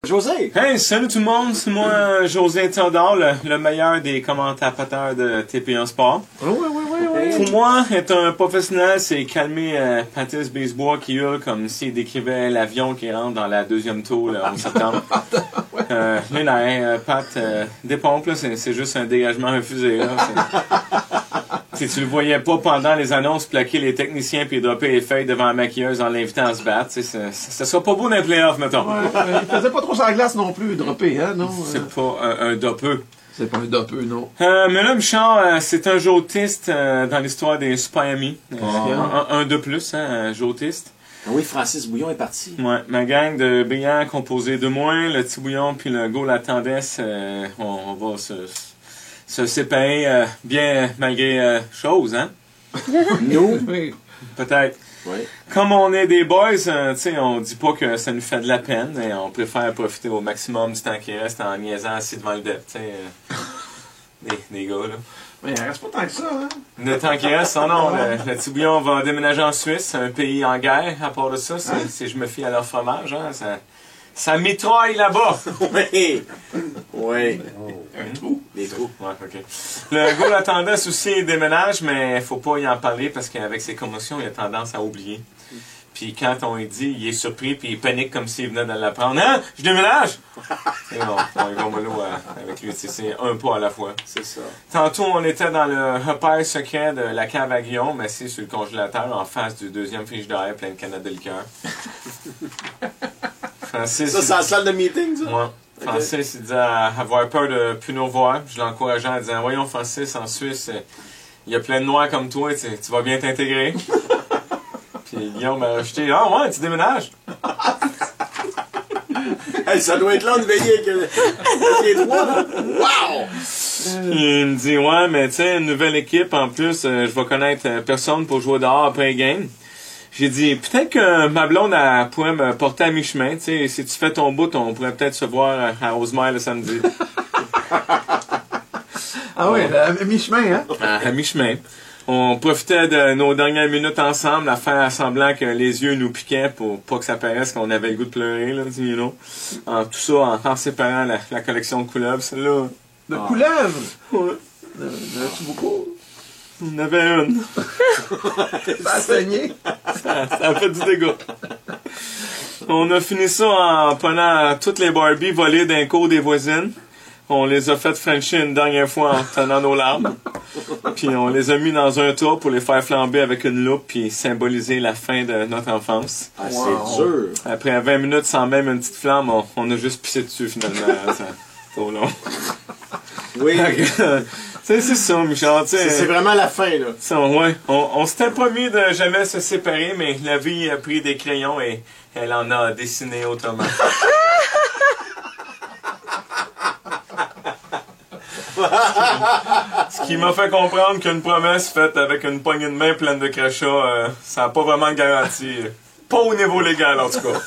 José! Hey, salut tout le monde, c'est moi José Théodore, le meilleur des commentateurs de TP1 Sport. Oui. Pour moi, être un professionnel, c'est calmer Patrice Brisebois qui hurle comme s'il décrivait l'avion qui rentre dans la deuxième tour là, en septembre. Pat, dépompe, là, c'est juste un dégagement refusé. Là, si tu le voyais pas pendant les annonces plaquer les techniciens puis dropper les feuilles devant la maquilleuse en l'invitant à se battre, ça sera pas beau dans les playoffs, mettons. Il faisait pas trop sur la glace non plus, dropper, hein, non? C'est pas un dopeux. C'est pas un dopeux, non. Mais là, Michel, c'est un jeu autiste dans l'histoire des Super Amis. Un de plus, hein, un jeu autiste. Oui, Francis Bouillon est parti. Ouais, ma gang de brillants composée de moi, le petit Bouillon puis le go la tendesse, on va se séparer bien malgré chose, hein? Nous? Oui. Peut-être. Oui. Comme on est des boys, tu sais, on dit pas que ça nous fait de la peine et on préfère profiter au maximum du temps qui reste en niaisant assis devant le dep, tu sais. Des gars, là. Mais il reste pas tant que ça, hein? Le temps qui reste, non, le petit Bouillon va déménager en Suisse, un pays en guerre, à part de ça, si je me fie à leur fromage, hein, ça mitraille là-bas. Oui. Oui. Un trou? Des trous. Ouais, ok. Le gars l'attendait aussi, il déménage, mais faut pas y en parler parce qu'avec ses commotions, il a tendance à oublier. Puis quand on lui dit, il est surpris puis il panique comme s'il venait de l'apprendre. Hein? Je déménage! Et non, il va mollo avec lui, c'est un pas à la fois. C'est ça. Tantôt, on était dans le repère secret de la cave à Guillaume, mais c'est sur le congélateur en face du deuxième frigidaire plein de canettes de liqueur. Francis, Ça, c'est la salle de meeting, ça? ouais. Francis, il disait avoir peur de plus nous voir. Je l'encourageais en disant, voyons Francis, en Suisse, il y a plein de noirs comme toi, tu vas bien t'intégrer. Puis Guillaume m'a rajouté, ah ouais, tu déménages? Hey, ça doit être là de veiller avec les trois, là. Wow! Il me dit, ouais, mais tu sais, une nouvelle équipe, en plus, je vais connaître personne pour jouer dehors après le game. J'ai dit, peut-être que ma blonde pourrait me porter à mi-chemin. Tu sais, si tu fais ton bout, on pourrait peut-être se voir à Rosemère le samedi. Ah oui, à mi-chemin, hein? À mi-chemin. On profitait de nos dernières minutes ensemble à faire semblant que les yeux nous piquaient pour pas que ça paraisse qu'on avait le goût de pleurer, là, you know. Tout ça en séparant la collection de couleuvres, celle-là. De couleuvre! Ouais. N'as-tu beaucoup? On avait une. Ça a saigné? Ça a fait du dégât. On a fini ça en prenant toutes les Barbies volées d'un cours des voisines. On les a fait frencher une dernière fois en tenant nos larmes. Puis on les a mis dans un tas pour les faire flamber avec une loupe puis symboliser la fin de notre enfance. Ah, c'est dur. Après 20 minutes sans même une petite flamme, on a juste pissé dessus finalement. C'est trop long. Oui. C'est ça, Michel. C'est vraiment la fin, là. Ouais. On s'était promis de jamais se séparer, mais la vie a pris des crayons et elle en a dessiné autrement. Ce qui m'a fait comprendre qu'une promesse faite avec une poignée de main pleine de crachats, ça n'a pas vraiment de garantie. Pas au niveau légal, en tout cas.